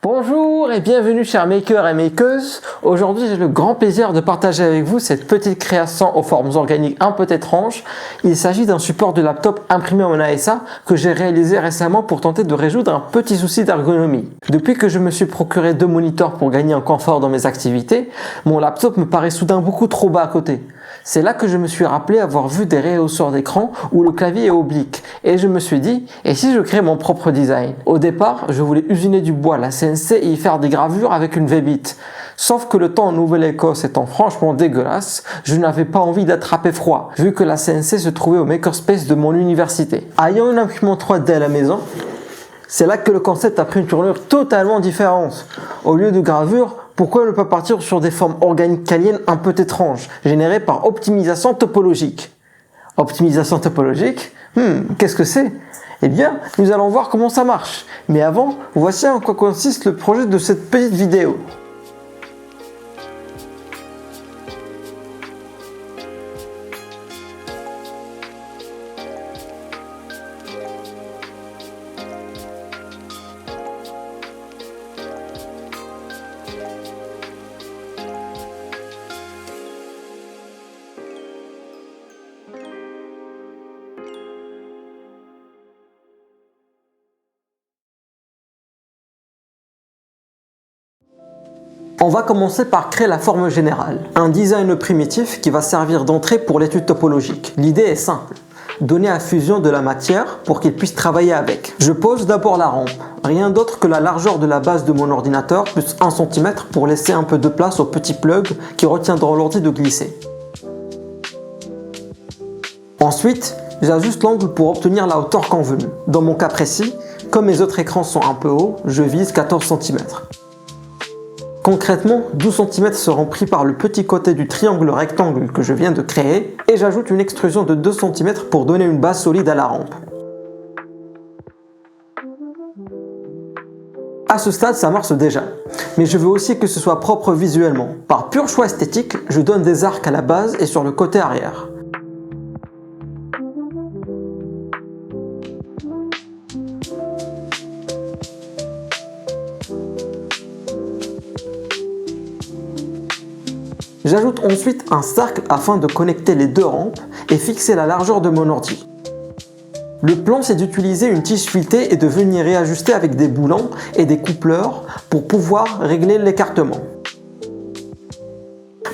Bonjour et bienvenue chers makers et makeuses. Aujourd'hui j'ai le grand plaisir de partager avec vous cette petite création aux formes organiques un peu étranges. Il s'agit d'un support de laptop imprimé en ASA que j'ai réalisé récemment pour tenter de résoudre un petit souci d'ergonomie. Depuis que je me suis procuré 2 moniteurs pour gagner en confort dans mes activités, mon laptop me paraît soudain beaucoup trop bas à côté. C'est là que je me suis rappelé avoir vu des rehausseurs d'écran où le clavier est oblique et je me suis dit, et si je crée mon propre design? Au départ, je voulais usiner du bois, la CNC et y faire des gravures avec une V-Bit. Sauf que le temps en Nouvelle-Écosse étant franchement dégueulasse, je n'avais pas envie d'attraper froid, vu que la CNC se trouvait au makerspace de mon université. Ayant une imprimante 3D à la maison, c'est là que le concept a pris une tournure totalement différente. Au lieu de gravure, pourquoi ne pas partir sur des formes organiques caliennes un peu étranges, générées par optimisation topologique? Optimisation topologique? Qu'est-ce que c'est? Eh bien, nous allons voir comment ça marche. Mais avant, voici en quoi consiste le projet de cette petite vidéo. On va commencer par créer la forme générale, un design primitif qui va servir d'entrée pour l'étude topologique. L'idée est simple, donner à Fusion de la matière pour qu'il puisse travailler avec. Je pose d'abord la rampe, rien d'autre que la largeur de la base de mon ordinateur plus 1 cm pour laisser un peu de place aux petits plugs qui retiendront l'ordi de glisser. Ensuite, j'ajuste l'angle pour obtenir la hauteur convenue. Dans mon cas précis, comme mes autres écrans sont un peu hauts, je vise 14 cm. Concrètement, 12 cm seront pris par le petit côté du triangle rectangle que je viens de créer et j'ajoute une extrusion de 2 cm pour donner une base solide à la rampe. À ce stade, ça marche déjà, mais je veux aussi que ce soit propre visuellement. Par pur choix esthétique, je donne des arcs à la base et sur le côté arrière. J'ajoute ensuite un cercle afin de connecter les deux rampes et fixer la largeur de mon ordi. Le plan, c'est d'utiliser une tige filetée et de venir réajuster avec des boulons et des coupleurs pour pouvoir régler l'écartement.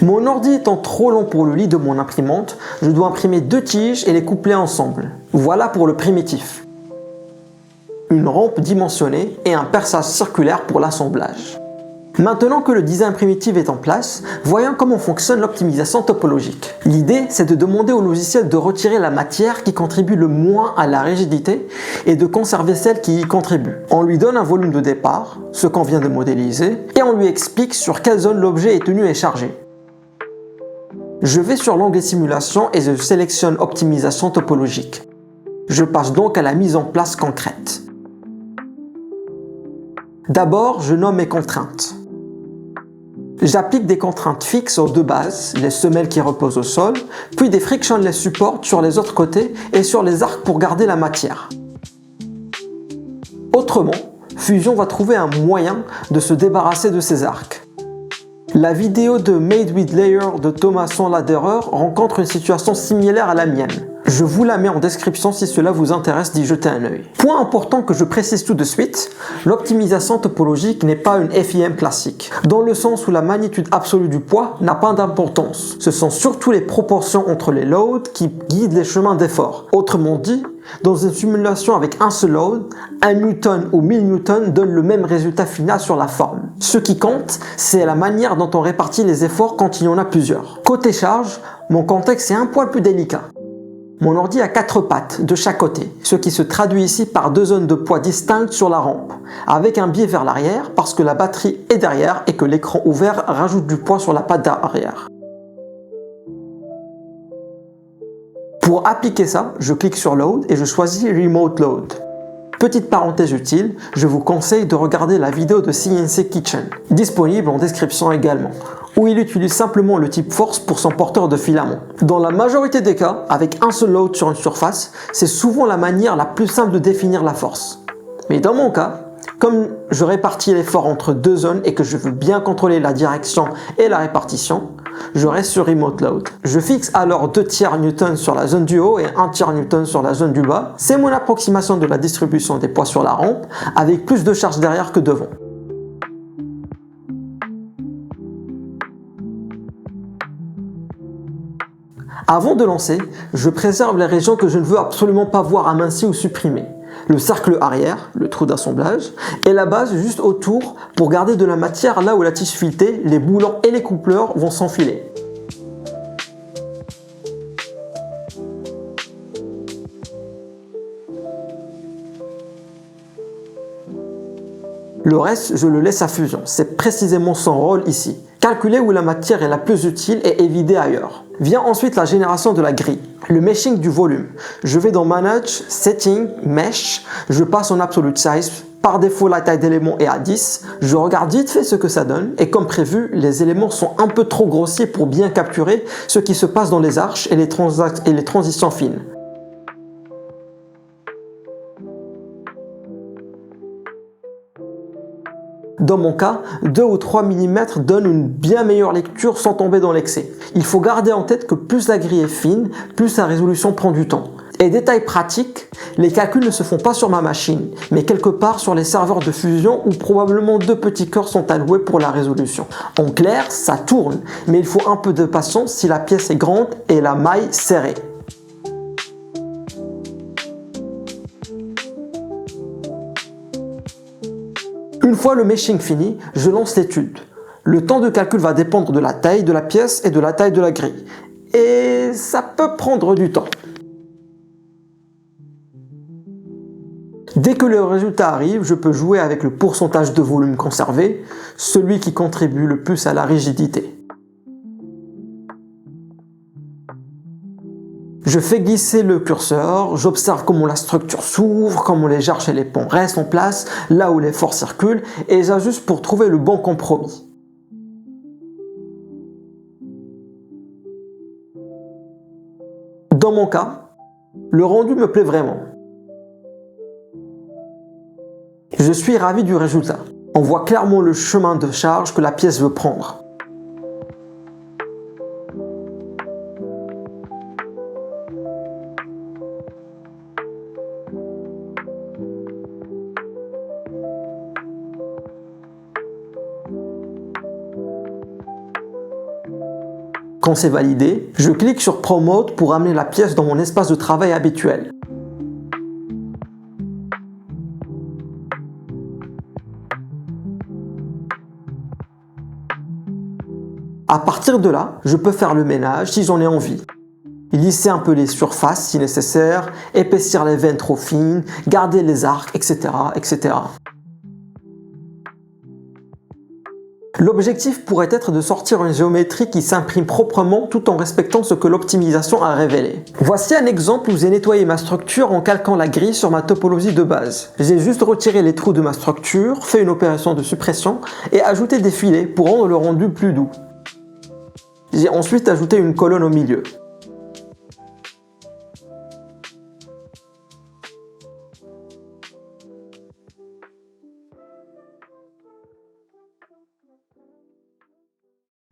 Mon ordi étant trop long pour le lit de mon imprimante, je dois imprimer 2 tiges et les coupler ensemble. Voilà pour le primitif. Une rampe dimensionnée et un perçage circulaire pour l'assemblage. Maintenant que le design primitif est en place, voyons comment fonctionne l'optimisation topologique. L'idée, c'est de demander au logiciel de retirer la matière qui contribue le moins à la rigidité et de conserver celle qui y contribue. On lui donne un volume de départ, ce qu'on vient de modéliser, et on lui explique sur quelle zone l'objet est tenu et chargé. Je vais sur l'onglet simulation et je sélectionne optimisation topologique. Je passe donc à la mise en place concrète. D'abord, je nomme mes contraintes. J'applique des contraintes fixes aux deux bases, les semelles qui reposent au sol, puis des frictionless supports sur les autres côtés et sur les arcs pour garder la matière. Autrement, Fusion va trouver un moyen de se débarrasser de ces arcs. La vidéo de Made with Layer de Thomas Sonladerer rencontre une situation similaire à la mienne. Je vous la mets en description si cela vous intéresse d'y jeter un œil. Point important que je précise tout de suite, l'optimisation topologique n'est pas une FIM classique, dans le sens où la magnitude absolue du poids n'a pas d'importance. Ce sont surtout les proportions entre les loads qui guident les chemins d'effort. Autrement dit, dans une simulation avec un seul load, 1 newton ou 1000 newtons donne le même résultat final sur la forme. Ce qui compte, c'est la manière dont on répartit les efforts quand il y en a plusieurs. Côté charge, mon contexte est un poil plus délicat. Mon ordi a 4 pattes de chaque côté, ce qui se traduit ici par 2 zones de poids distinctes sur la rampe, avec un biais vers l'arrière parce que la batterie est derrière et que l'écran ouvert rajoute du poids sur la patte d'arrière. Pour appliquer ça, je clique sur Load et je choisis Remote Load. Petite parenthèse utile, je vous conseille de regarder la vidéo de CNC Kitchen, disponible en description également, où il utilise simplement le type force pour son porteur de filament. Dans la majorité des cas, avec un seul load sur une surface, c'est souvent la manière la plus simple de définir la force. Mais dans mon cas, Comme je répartis l'effort entre deux zones et que je veux bien contrôler la direction et la répartition, je reste sur Remote Load. Je fixe alors 2 tiers Newton sur la zone du haut et 1 tiers Newton sur la zone du bas. C'est mon approximation de la distribution des poids sur la rampe, avec plus de charge derrière que devant. Avant de lancer, je préserve les régions que je ne veux absolument pas voir amincies ou supprimées. Le cercle arrière, le trou d'assemblage, et la base juste autour pour garder de la matière là où la tige filetée, les boulons et les coupleurs vont s'enfiler. Le reste, je le laisse à fusion. C'est précisément son rôle ici. Calculer où la matière est la plus utile et vider ailleurs. Vient ensuite la génération de la grille. Le meshing du volume. Je vais dans Manage, Setting, Mesh. Je passe en Absolute Size. Par défaut, la taille d'élément est à 10. Je regarde vite fait ce que ça donne. Et comme prévu, les éléments sont un peu trop grossiers pour bien capturer ce qui se passe dans les arches et les transitions fines. Dans mon cas, 2 ou 3 mm donnent une bien meilleure lecture sans tomber dans l'excès. Il faut garder en tête que plus la grille est fine, plus la résolution prend du temps. Et détail pratique, les calculs ne se font pas sur ma machine, mais quelque part sur les serveurs de fusion où probablement 2 petits cœurs sont alloués pour la résolution. En clair, ça tourne, mais il faut un peu de patience si la pièce est grande et la maille serrée. Une fois le meshing fini, je lance l'étude. Le temps de calcul va dépendre de la taille de la pièce et de la taille de la grille. Et ça peut prendre du temps. Dès que le résultat arrive, je peux jouer avec le pourcentage de volume conservé, celui qui contribue le plus à la rigidité. Je fais glisser le curseur, j'observe comment la structure s'ouvre, comment les arches et les ponts restent en place, là où l'effort circule, et j'ajuste pour trouver le bon compromis. Dans mon cas, le rendu me plaît vraiment. Je suis ravi du résultat. On voit clairement le chemin de charge que la pièce veut prendre. Quand c'est validé, je clique sur Promote pour amener la pièce dans mon espace de travail habituel. À partir de là, je peux faire le ménage si j'en ai envie. Lisser un peu les surfaces si nécessaire, épaissir les veines trop fines, garder les arcs, etc., etc. L'objectif pourrait être de sortir une géométrie qui s'imprime proprement tout en respectant ce que l'optimisation a révélé. Voici un exemple où j'ai nettoyé ma structure en calquant la grille sur ma topologie de base. J'ai juste retiré les trous de ma structure, fait une opération de suppression et ajouté des filets pour rendre le rendu plus doux. J'ai ensuite ajouté une colonne au milieu.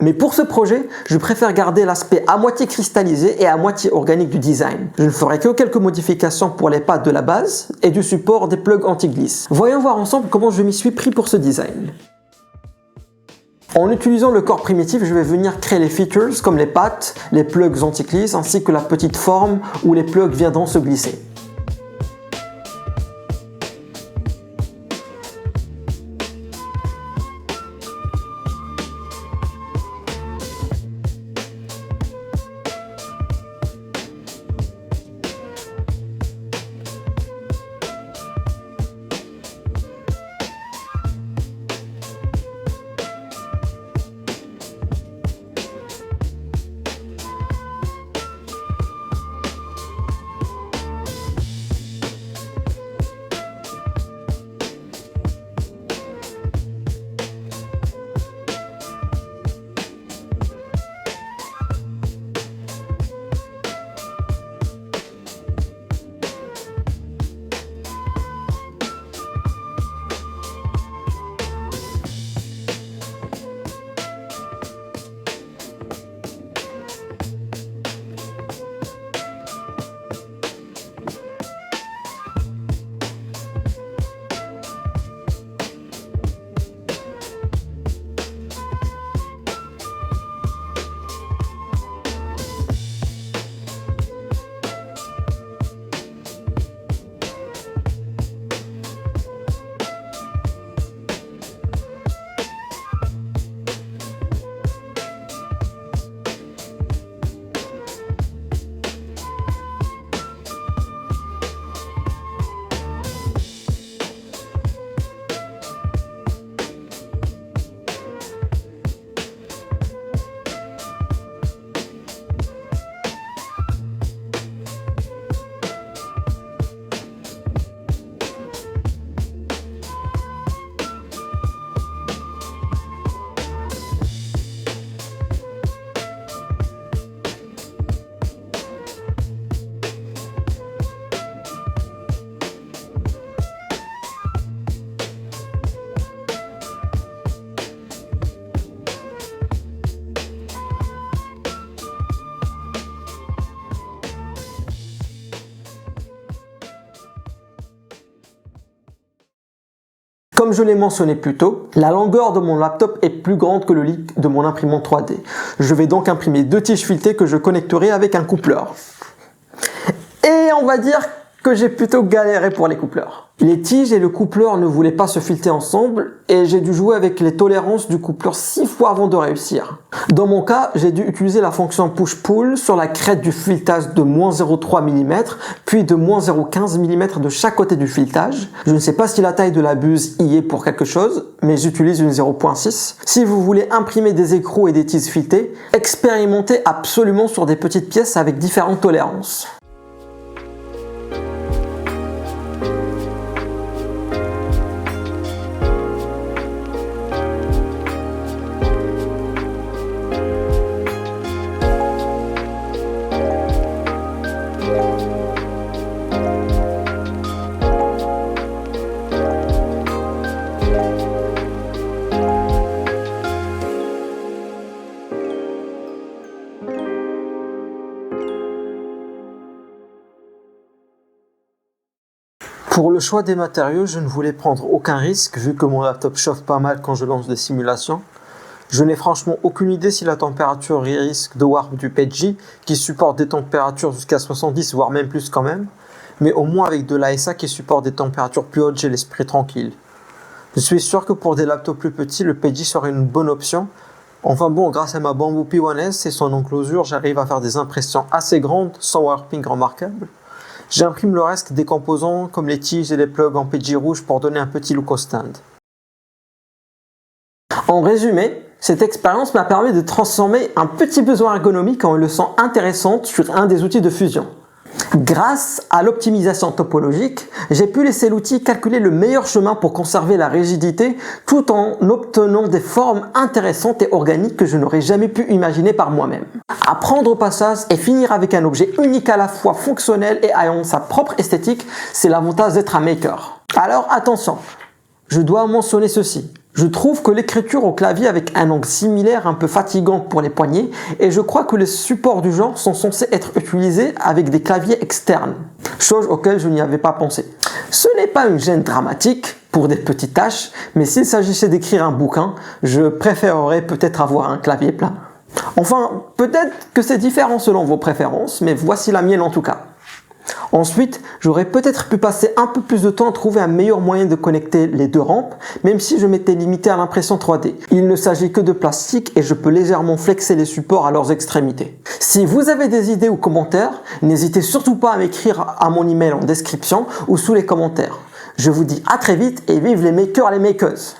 Mais pour ce projet, je préfère garder l'aspect à moitié cristallisé et à moitié organique du design. Je ne ferai que quelques modifications pour les pattes de la base et du support des plugs anti-glisse. Voyons voir ensemble comment je m'y suis pris pour ce design. En utilisant le corps primitif, je vais venir créer les features comme les pattes, les plugs anti-glisse ainsi que la petite forme où les plugs viendront se glisser. Comme je l'ai mentionné plus tôt, la longueur de mon laptop est plus grande que le lit de mon imprimante 3D. Je vais donc imprimer 2 tiges filetées que je connecterai avec un coupleur. Et on va dire que j'ai plutôt galéré pour les coupleurs. Les tiges et le coupleur ne voulaient pas se fileter ensemble et j'ai dû jouer avec les tolérances du coupleur 6 fois avant de réussir. Dans mon cas, j'ai dû utiliser la fonction push-pull sur la crête du filetage de -0,3 mm, puis de -0,15 mm de chaque côté du filetage. Je ne sais pas si la taille de la buse y est pour quelque chose, mais j'utilise une 0,6. Si vous voulez imprimer des écrous et des tiges filetées, expérimentez absolument sur des petites pièces avec différentes tolérances. Pour le choix des matériaux, je ne voulais prendre aucun risque vu que mon laptop chauffe pas mal quand je lance des simulations. Je n'ai franchement aucune idée si la température et risque de warp du PETG, qui supporte des températures jusqu'à 70 voire même plus quand même, mais au moins avec de l'ASA qui supporte des températures plus hautes, j'ai l'esprit tranquille. Je suis sûr que pour des laptops plus petits, le PETG serait une bonne option. Enfin bon, grâce à ma Bamboo P1S et son enclosure, j'arrive à faire des impressions assez grandes sans warping remarquable. J'imprime le reste des composants comme les tiges et les plugs en PETG rouge pour donner un petit look au stand. En résumé, cette expérience m'a permis de transformer un petit besoin ergonomique en une leçon intéressante sur un des outils de fusion. Grâce à l'optimisation topologique, j'ai pu laisser l'outil calculer le meilleur chemin pour conserver la rigidité tout en obtenant des formes intéressantes et organiques que je n'aurais jamais pu imaginer par moi-même. Apprendre au passage et finir avec un objet unique à la fois fonctionnel et ayant sa propre esthétique, c'est l'avantage d'être un maker. Alors attention, je dois mentionner ceci. Je trouve que l'écriture au clavier avec un angle similaire un peu fatigant pour les poignets et je crois que les supports du genre sont censés être utilisés avec des claviers externes, chose auquel je n'y avais pas pensé. Ce n'est pas une gêne dramatique pour des petites tâches, mais s'il s'agissait d'écrire un bouquin, je préférerais peut-être avoir un clavier plat. Enfin, peut-être que c'est différent selon vos préférences, mais voici la mienne en tout cas. Ensuite, j'aurais peut-être pu passer un peu plus de temps à trouver un meilleur moyen de connecter les deux rampes, même si je m'étais limité à l'impression 3D. Il ne s'agit que de plastique et je peux légèrement flexer les supports à leurs extrémités. Si vous avez des idées ou commentaires, n'hésitez surtout pas à m'écrire à mon email en description ou sous les commentaires. Je vous dis à très vite et vive les makers et les makeuses!